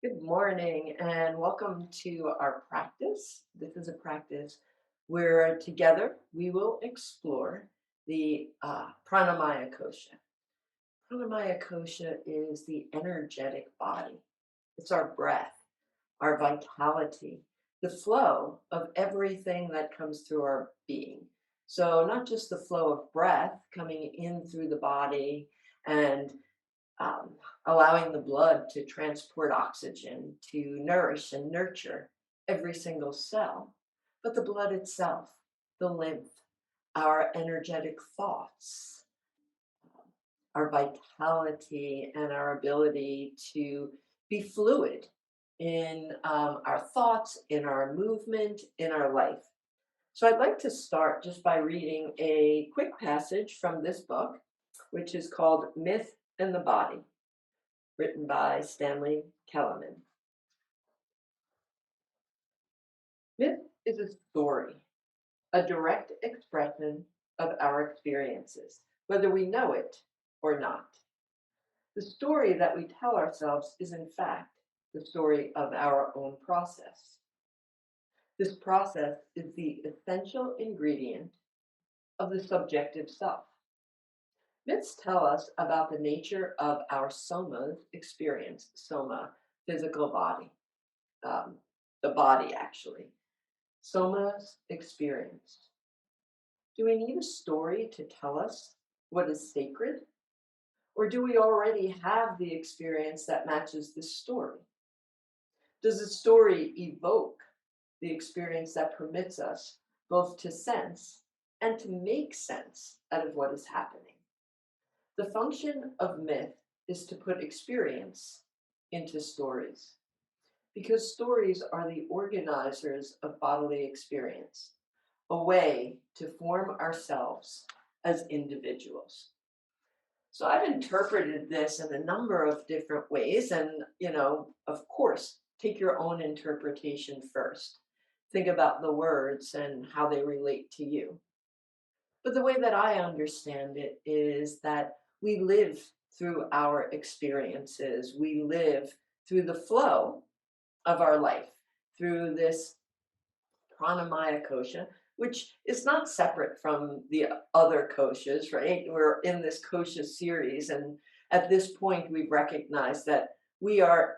Good morning and welcome to our practice. This is a practice where together we will explore the Pranamaya kosha. Pranamaya kosha is the energetic body. It's our breath, our vitality, the flow of everything that comes through our being. So, not just the flow of breath coming in through the body and um, allowing the blood to transport oxygen to nourish and nurture every single cell, but the blood itself, the lymph, our energetic thoughts, our vitality, and our ability to be fluid in our thoughts, in our movement, in our life. So I'd like to start just by reading a quick passage from this book, which is called Myth and the Body, written by Stanley Kellerman. Myth is a story, a direct expression of our experiences, whether we know it or not. The story that we tell ourselves is, in fact, the story of our own process. This process is the essential ingredient of the subjective self. Myths tell us about the nature of our soma's experience, soma, physical body, um, the body actually. Soma's experience. Do we need a story to tell us what is sacred? Or do we already have the experience that matches the story? Does the story evoke the experience that permits us both to sense and to make sense out of what is happening? The function of myth is to put experience into stories, because stories are the organizers of bodily experience, a way to form ourselves as individuals. So I've interpreted this in a number of different ways. And, of course, take your own interpretation first. Think about the words and how they relate to you. But the way that I understand it is that we live through our experiences, we live through the flow of our life, through this Pranamaya kosha, which is not separate from the other koshas, right? We're in this kosha series, and at this point, we've recognized that we are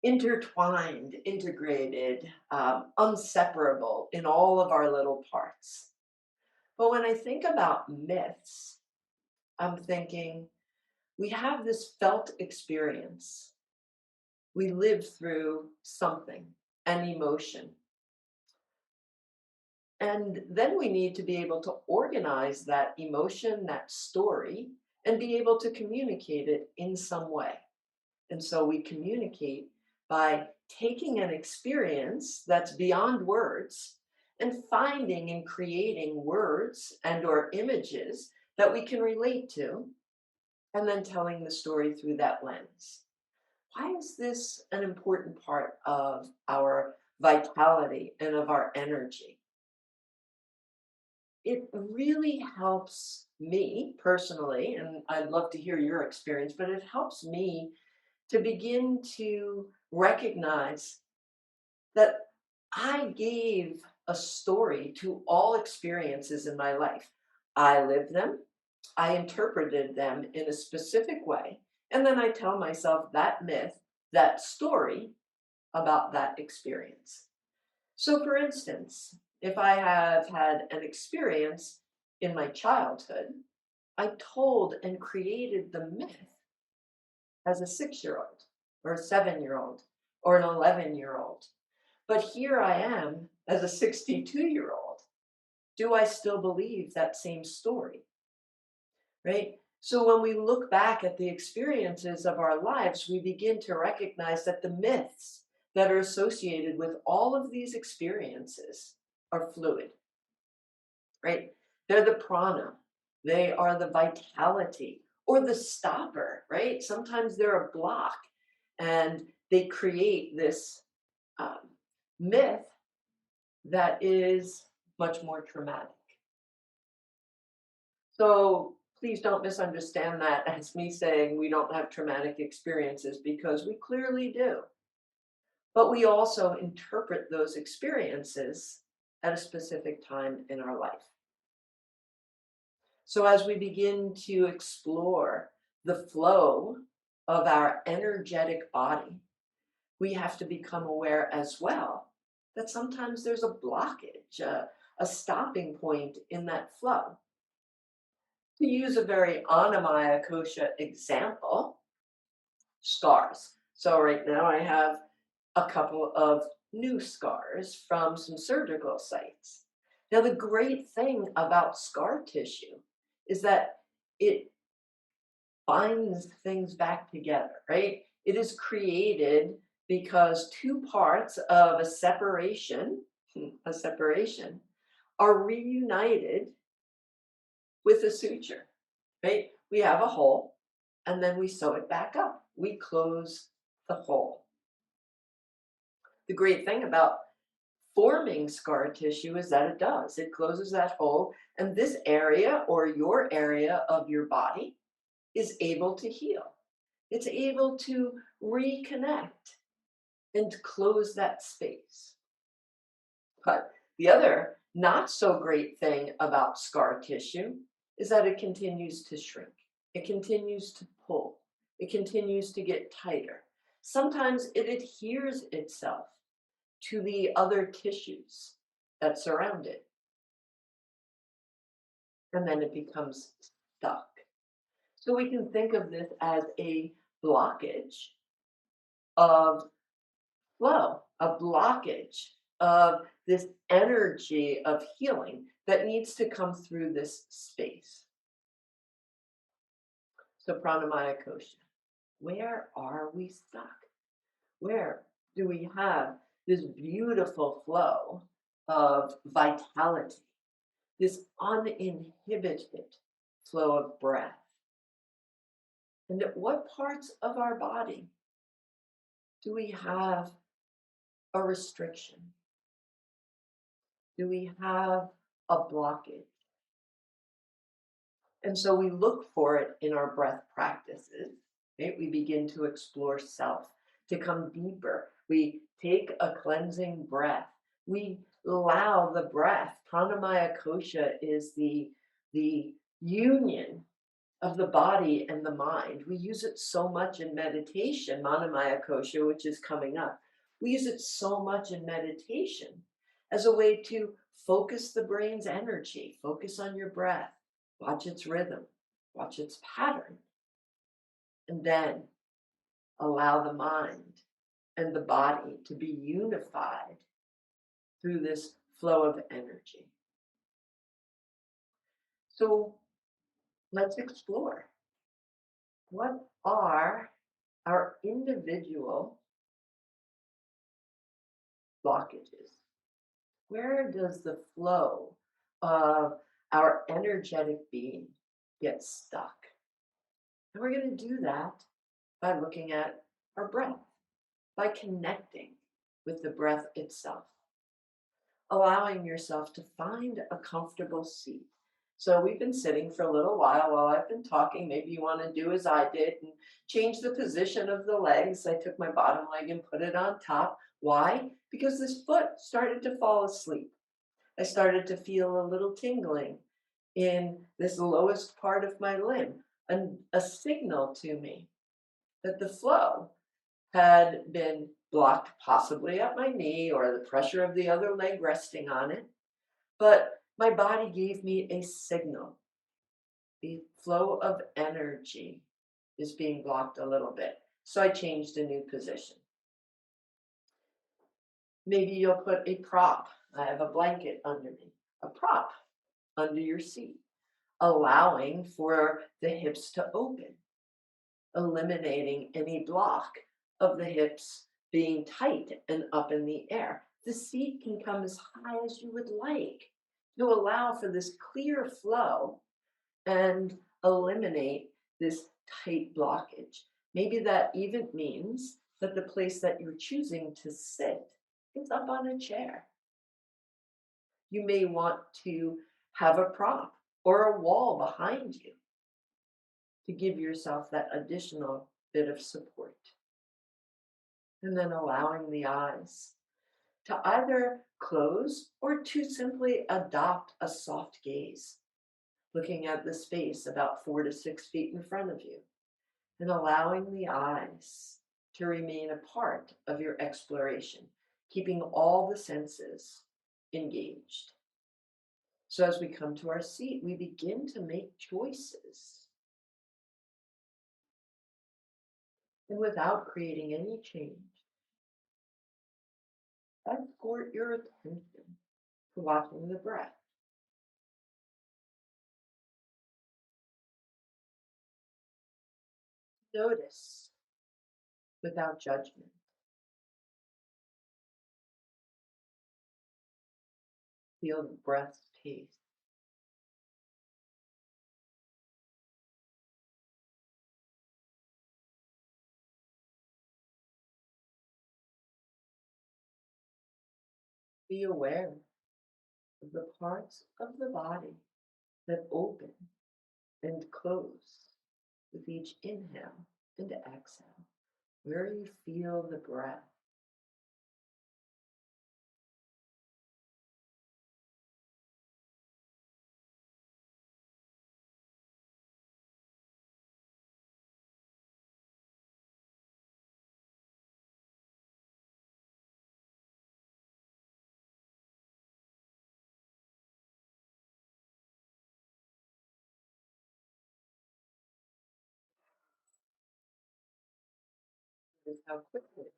intertwined, integrated, inseparable in all of our little parts. But when I think about myths, I'm thinking we have this felt experience. We live through something, an emotion. And then we need to be able to organize that emotion, that story, and be able to communicate it in some way. And so we communicate by taking an experience that's beyond words and finding and creating words and or images that we can relate to, and then telling the story through that lens. Why is this an important part of our vitality and of our energy? It really helps me personally, and I'd love to hear your experience, but it helps me to begin to recognize that I gave a story to all experiences in my life. I lived them, I interpreted them in a specific way, and then I tell myself that myth, that story about that experience. So, for instance, if I have had an experience in my childhood, I told and created the myth as a 6-year old or a 7-year old or an 11-year old. But here I am as a 62-year old. Do I still believe that same story? Right? So when we look back at the experiences of our lives, we begin to recognize that the myths that are associated with all of these experiences are fluid, right? They're the prana, they are the vitality or the stopper, right? Sometimes they're a block and they create this um, myth that is much more traumatic. So Please don't misunderstand that as me saying we don't have traumatic experiences because we clearly do. But we also interpret those experiences at a specific time in our life. So as we begin to explore the flow of our energetic body, we have to become aware as well that sometimes there's a blockage, a stopping point in that flow. To use a very Anamaya kosha example, scars. So right now I have a couple of new scars from some surgical sites. Now, the great thing about scar tissue is that it binds things back together, right? It is created because two parts of a separation are reunited with a suture, right? We have a hole and then we sew it back up. We close the hole. The great thing about forming scar tissue is that it closes that hole, and this area or your area of your body is able to heal. It's able to reconnect and close that space. But the other not so great thing about scar tissue is that it continues to shrink. It continues to pull. It continues to get tighter. Sometimes it adheres itself to the other tissues that surround it, and then it becomes stuck. So we can think of this as a blockage of flow, a blockage of this energy of healing that needs to come through this space. So Pranamaya Kosha, where are we stuck? Where do we have this beautiful flow of vitality, this uninhibited flow of breath? And at what parts of our body do we have a restriction? Do we have a blockage? And so we look for it in our breath practices. Right? We begin to explore self, to come deeper. We take a cleansing breath. We allow the breath. Pranamaya kosha is the union of the body and the mind. We use it so much in meditation, Manamaya kosha, which is coming up. We use it so much in meditation as a way to focus the brain's energy, focus on your breath, watch its rhythm, watch its pattern, and then allow the mind and the body to be unified through this flow of energy. So let's explore. What are our individual blockages? Where does the flow of our energetic being get stuck? And we're going to do that by looking at our breath, by connecting with the breath itself, allowing yourself to find a comfortable seat. So we've been sitting for a little while I've been talking. Maybe you want to do as I did and change the position of the legs. I took my bottom leg and put it on top. Why? Because this foot started to fall asleep. I started to feel a little tingling in this lowest part of my limb, a signal to me that the flow had been blocked, possibly at my knee or the pressure of the other leg resting on it. But my body gave me a signal. The flow of energy is being blocked a little bit. So I changed a new position. Maybe you'll put a prop. I have a blanket under me, a prop under your seat, allowing for the hips to open, eliminating any block of the hips being tight and up in the air. The seat can come as high as you would like to allow for this clear flow and eliminate this tight blockage. Maybe that even means that the place that you're choosing to sit is up on a chair. You may want to have a prop or a wall behind you to give yourself that additional bit of support. And then allowing the eyes to either close or to simply adopt a soft gaze, looking at the space about 4 to 6 feet in front of you, and allowing the eyes to remain a part of your exploration, keeping all the senses engaged. So as we come to our seat, we begin to make choices. And without creating any change, escort your attention to watching the breath. Notice without judgment. Feel the breath's pace. Be aware of the parts of the body that open and close with each inhale and exhale, where you feel the breath. Notice how quickly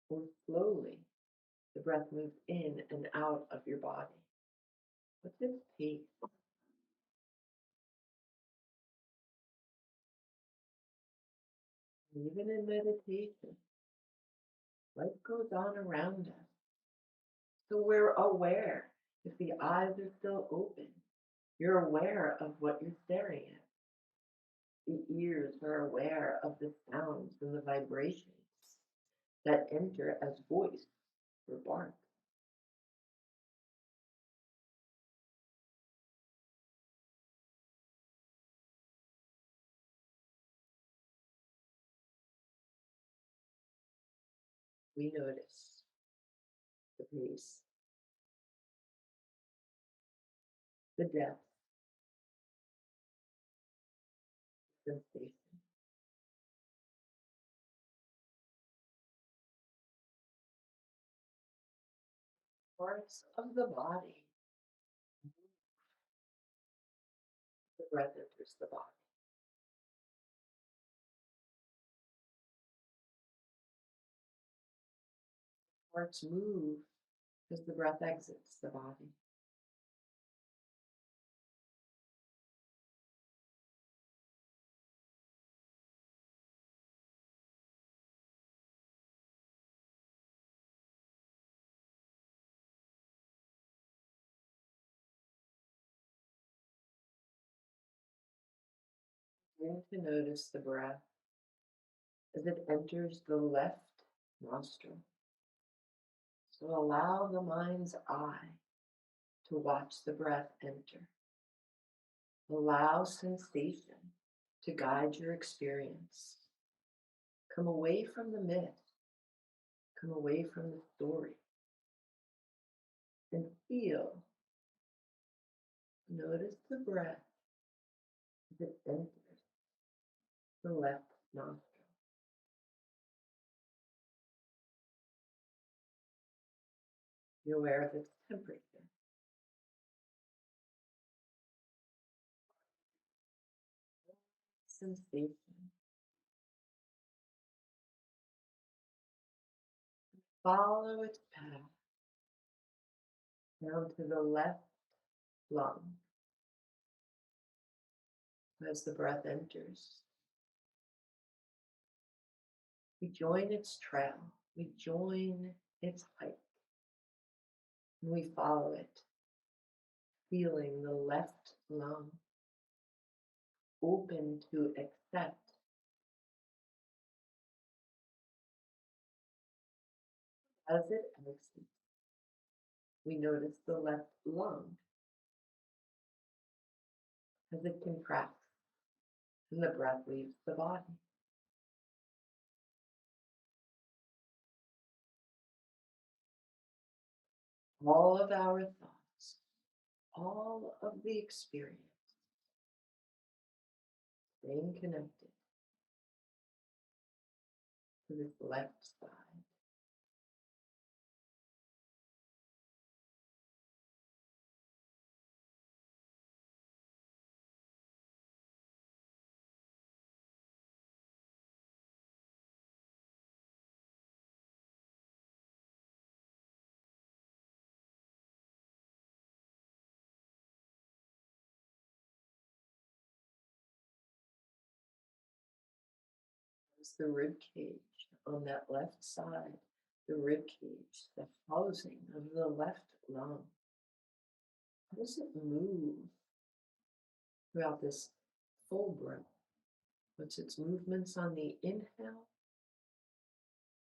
or slowly the breath moves in and out of your body. What's its pace? Even in meditation, life goes on around us. So we're aware if the eyes are still open. You're aware of what you're staring at. The ears are aware of the sounds and the vibrations that enter as voice or bark. We notice the pace, the depth, sensation, parts of the body. The breath enters the body. Parts move as the breath exits the body. Begin to notice the breath as it enters the left nostril. So allow the mind's eye to watch the breath enter. Allow sensation to guide your experience. Come away from the myth, come away from the story, and feel, notice the breath as it enters the left nostril. Be aware of its temperature. Sensation. Follow its path down to the left lung as the breath enters. We join its trail, we join its hike, and we follow it, feeling the left lung open to accept. As it exits, we notice the left lung as it contracts and the breath leaves the body. All of our thoughts, all of the experience, staying connected to this left side. As the rib cage on that left side, the rib cage, the housing of the left lung. How does it move throughout this full breath? What's its movements on the inhale?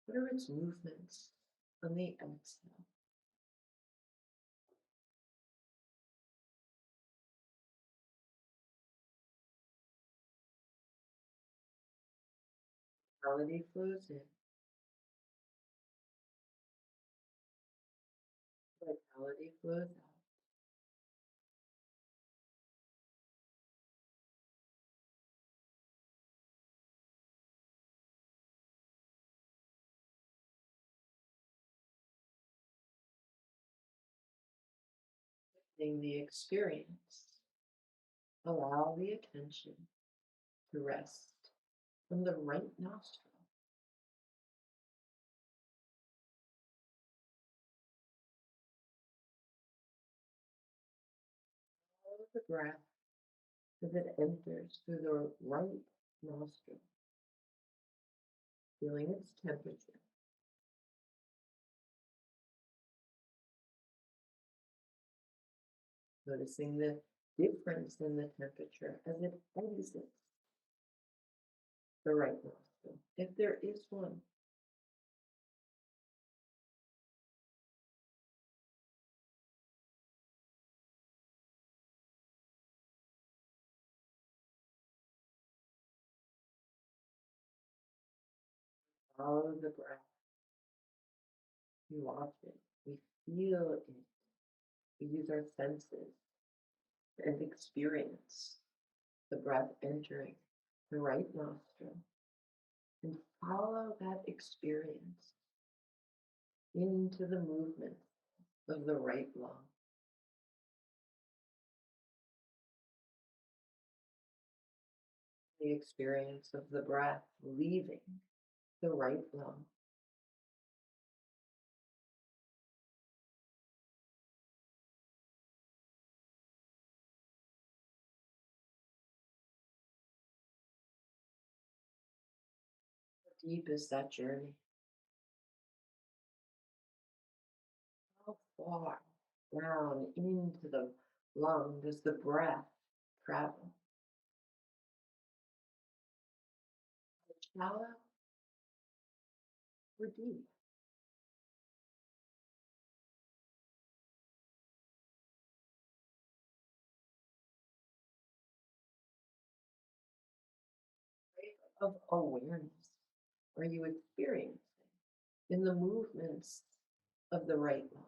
What are its movements on the exhale? Vitality flows in, vitality flows out. In the experience, allow the attention to rest on the right nostril. Follow the breath as it enters through the right nostril, feeling its temperature. Noticing the difference in the temperature as it exits the right nostril, if there is one. Follow the breath. We watch it. We feel it. We use our senses and experience the breath entering the right nostril and follow that experience into the movement of the right lung. The experience of the breath leaving the right lung. How deep is that journey? How far down into the lung does the breath travel? Shallow or deep? Of awareness are you experiencing in the movements of the right lung?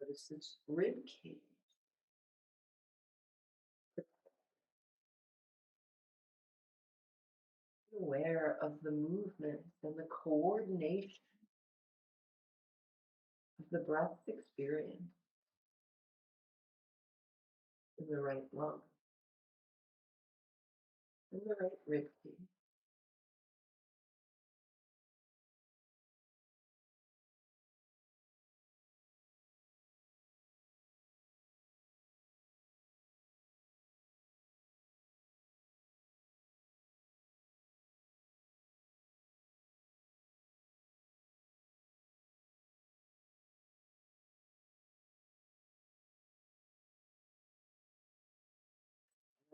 Notice this rib cage. Be aware of the movement and the coordination of the breath's experience in the right lung, in the right rib cage.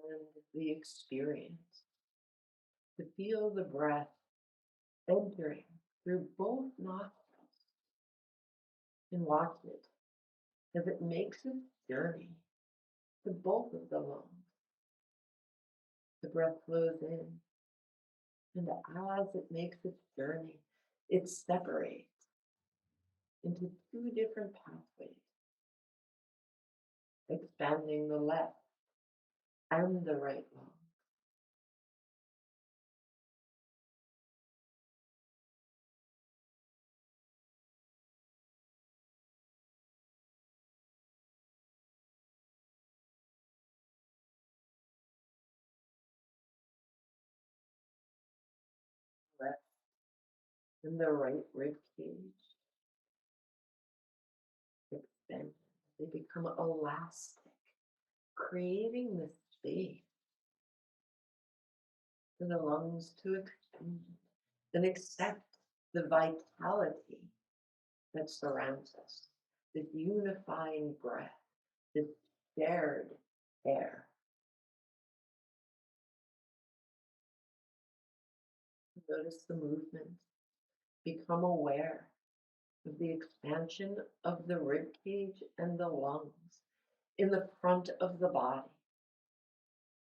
and the experience, to feel the breath entering through both nostrils and watch it as it makes its journey to both of the lungs. The breath flows in, and as it makes its journey, it separates into two different pathways, expanding the left and the right lung. Left and the right rib cage extend. They become elastic, creating the space for the lungs to expand and accept the vitality that surrounds us, this unifying breath, this shared air. Notice the movement. Become aware of the expansion of the rib cage and the lungs in the front of the body,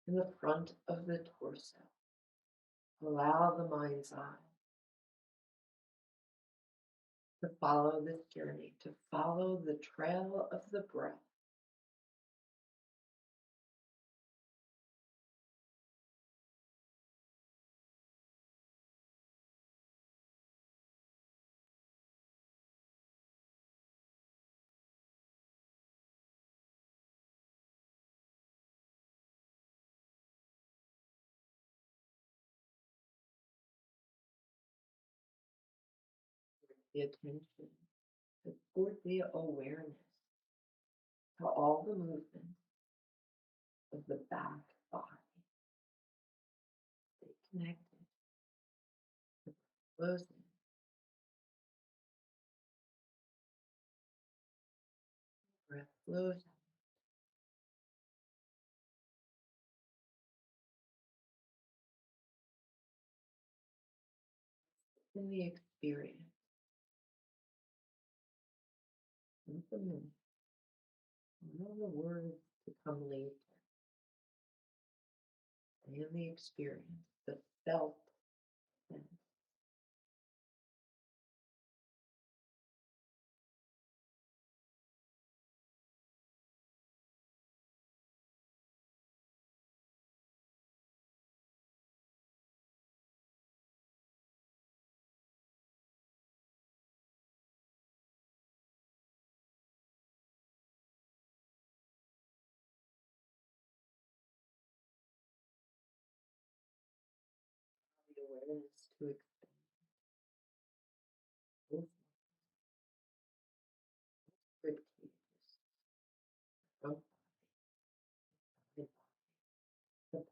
in the front of the torso. Allow the mind's eye to follow this journey, to follow the trail of the breath. The attention, the the awareness to all the movement of the back body. Stay connected. The breath flows in, breath flows out. In the experience, not the minute, allow the words to come later. In the experience, the felt sense. The awareness to expand both rib cages, front body, side body,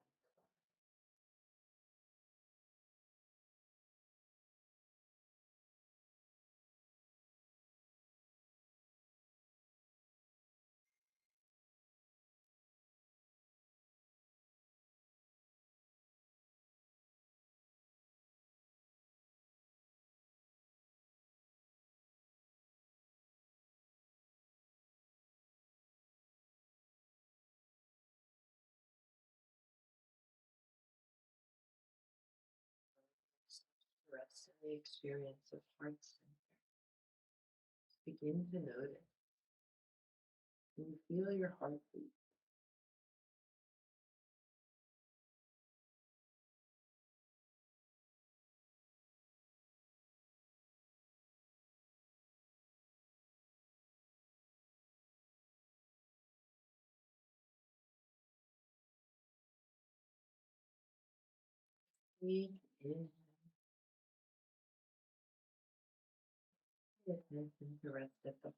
the rest in the experience of heart center. Begin to notice when you feel your heartbeat. Deep inhale, pay attention to rest at the heart.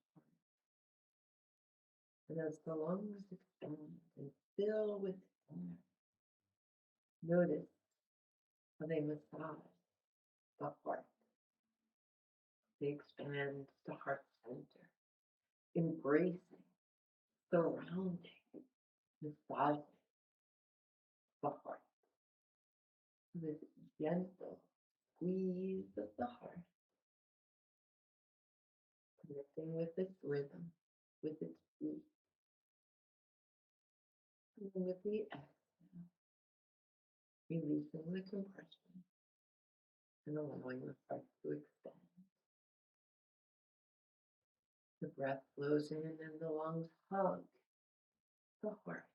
And as the lungs expand and fill with air, notice how they massage the heart. They expand the heart center, embracing, surrounding, massaging. the heart. This gentle squeeze of the heart, connecting with its rhythm, with its beat, and then with the exhale, releasing the compression and allowing the heart to expand. The breath flows in and the lungs hug the heart.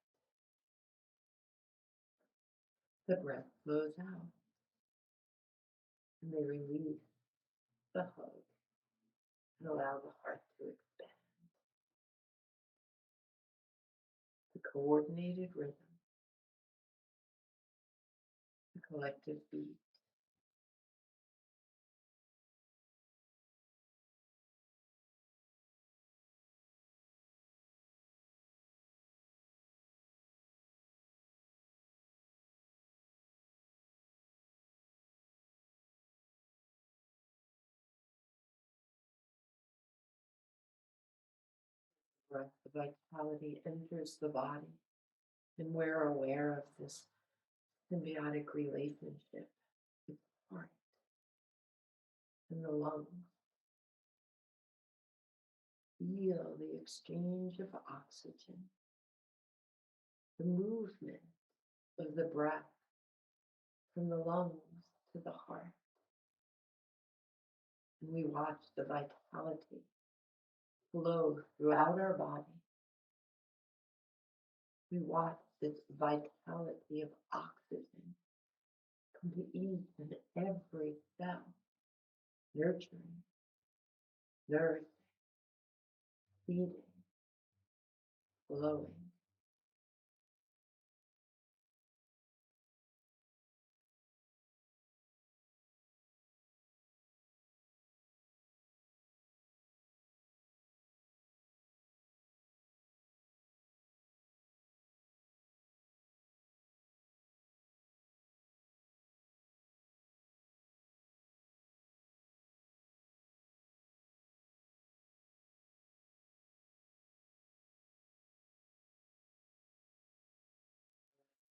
The breath flows out and they release the hug and allow the heart to expand. The coordinated rhythm, the collective beat. Breath, the vitality enters the body, and we're aware of this symbiotic relationship with the heart and the lungs. Feel the exchange of oxygen, the movement of the breath from the lungs to the heart. And we watch the vitality flow throughout our body. We watch this vitality of oxygen come to each and every cell, nurturing, nourishing, feeding, flowing.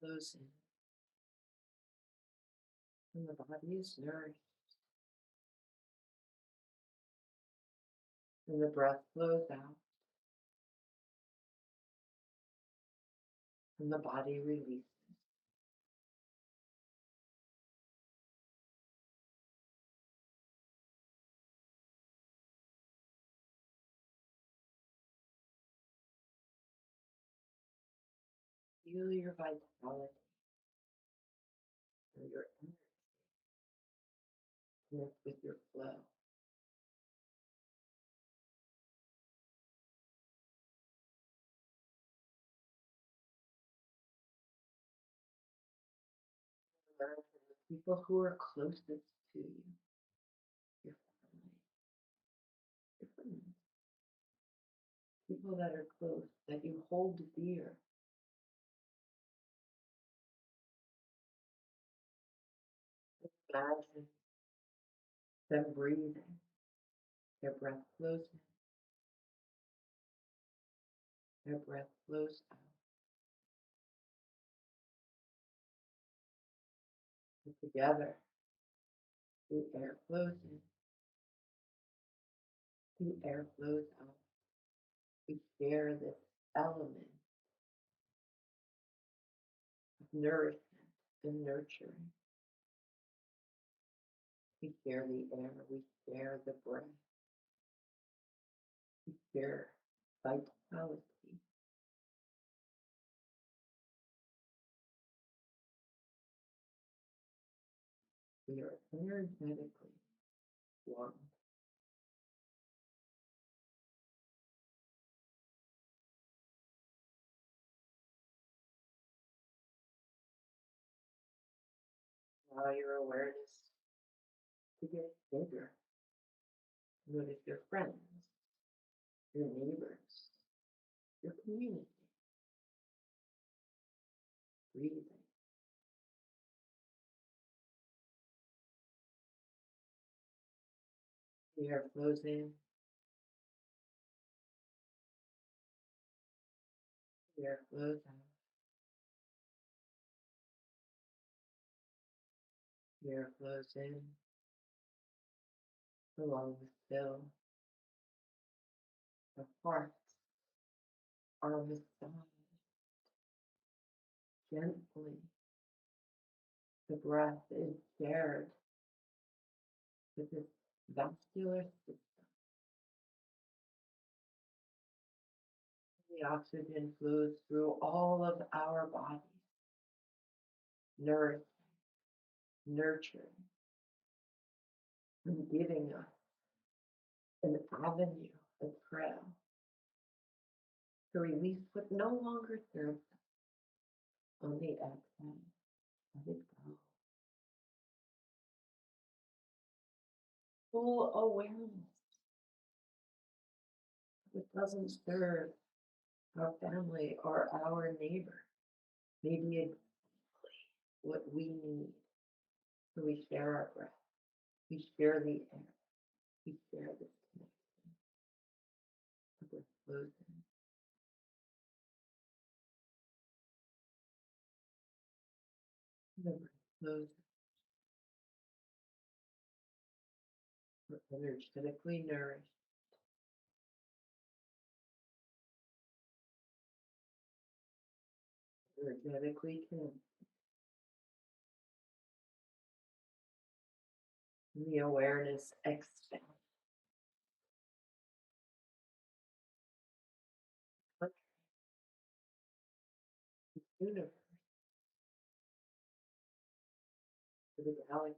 Flows in, and the body is nourished, and the breath flows out, and the body releases. Feel your vitality or your energy connect with your flow. Learn from the people who are closest to you, your family, your friends, people that are close, that you hold dear. Imagine them breathing. Their breath flows in, their breath flows out. And together, the air flows in, the air flows out. We share this element of nourishment and nurturing. We share the air, we share the breath, we share vitality. We are energetically one. Allow your awareness to get bigger. Notice your friends, your neighbors, your community. Breathing. The air flows in, the air flows out. Air flows in along the fill. The hearts are massaged gently. The breath is shared with this vascular system. The oxygen flows through all of our bodies, nourishing, nurturing, and giving us an avenue, a trail to release what no longer serves us. On the exhale, let it go. Full awareness. It doesn't serve our family or our neighbor. Maybe exactly what we need. So we share our breath. We share the air. We share this connection. The breath flows in. The breath flows in. We're energetically nourished. Energetically connected. And the awareness expands. The universe, to the galaxy.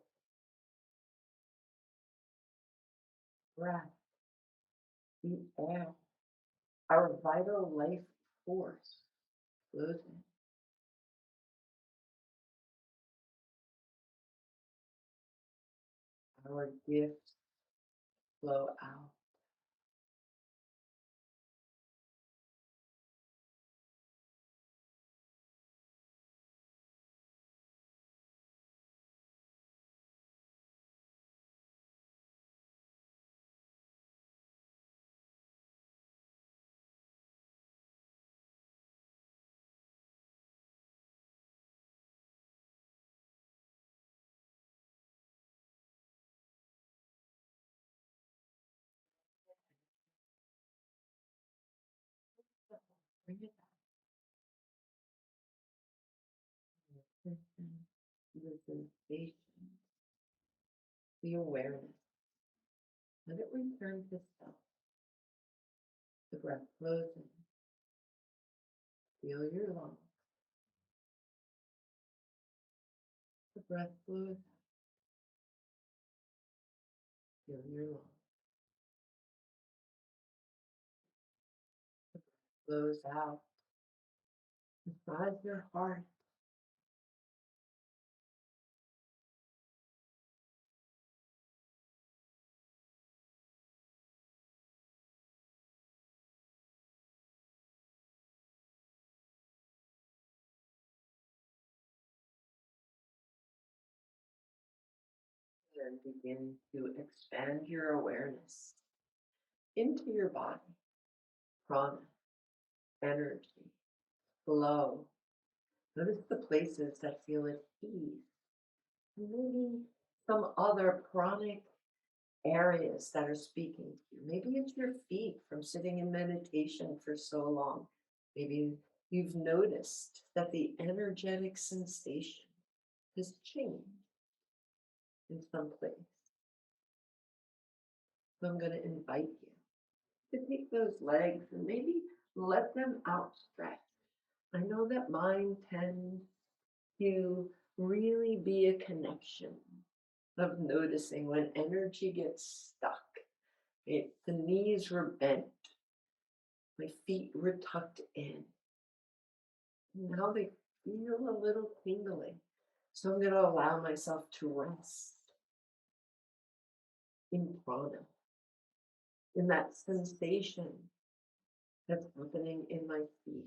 Breath, the air, our vital life force flows in. Our gifts flow out. Bring it back. Listen to the sensations, the awareness. Let it return to self. The breath flows in. Feel your lungs. The breath flows out. Feel your lungs. The breath flows out. Massage your heart. And begin to expand your awareness into your body. Prana, energy, flow. Notice the places that feel at ease. Maybe some other pranic areas that are speaking to you. Maybe it's your feet from sitting in meditation for so long. Maybe you've noticed that the energetic sensation has changed in some place. So I'm going to invite you to take those legs and maybe let them outstretch. I know that mine tends to really be a connection of noticing when energy gets stuck. The knees were bent, my feet were tucked in. Now they feel a little tingling. So I'm going to allow myself to rest in prana, in that sensation that's happening in my feet.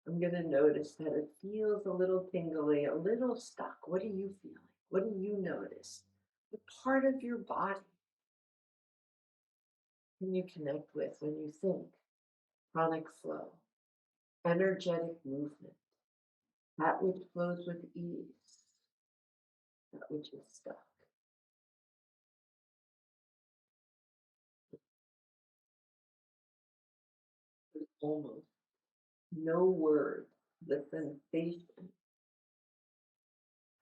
I'm going to notice that it feels a little tingly, a little stuck. What are you feeling? What do you notice? What part of your body can you connect with when you think pranic flow, energetic movement, that which flows with ease, that that which is stuck. There's almost no word. The sensation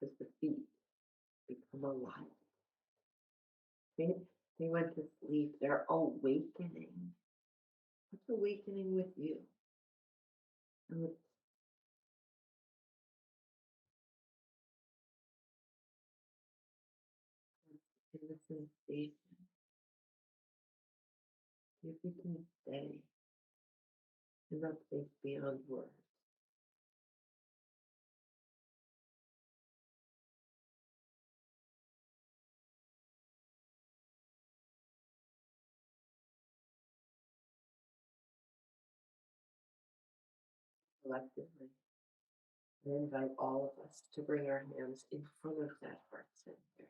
as the feet become alive. They, they went to sleep. They're awakening. What's awakening with you? And it's in the sensation. If you can stay in that place beyond words. Collectively, I invite all of us to bring our hands in front of that heart center,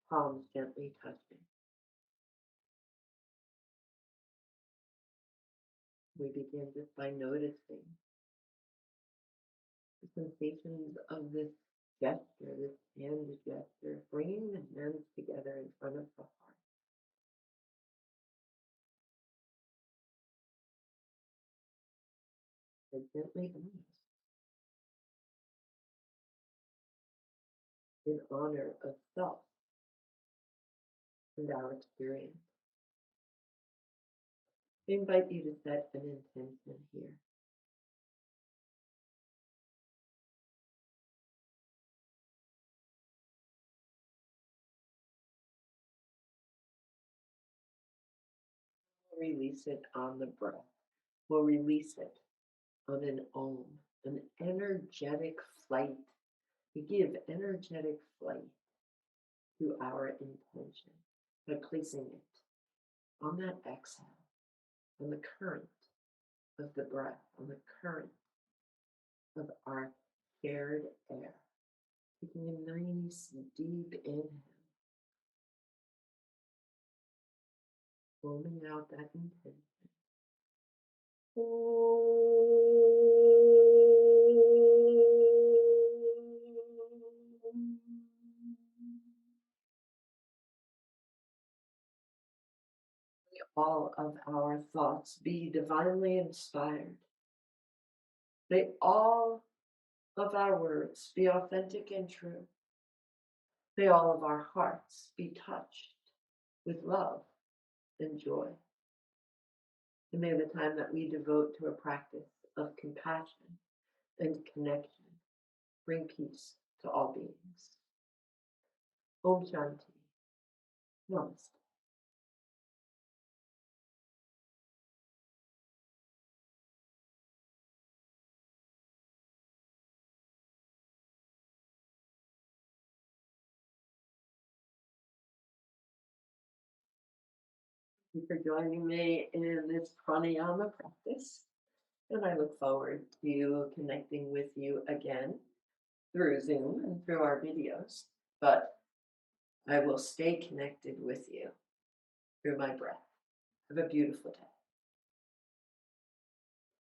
palms gently touching. We begin just by noticing the sensations of this gesture, this hand gesture, bringing the hands together in front of the heart. And gently honest in honor of self and our experience. I invite you to set an intention here. We'll release it on the breath. We'll release it on an om, an energetic flight. We give energetic flight to our intention by placing it on that exhale, on the current of the breath, on the current of our shared air. Taking a nice deep inhale, foaming out that intention. All of our thoughts be divinely inspired. May all of our words be authentic and true. May all of our hearts be touched with love and joy. And may the time that we devote to a practice of compassion and connection bring peace to all beings. Om Shanti. Namaste. Thank you for joining me in this pranayama practice. And I look forward to connecting with you again through Zoom and through our videos. But I will stay connected with you through my breath. Have a beautiful day.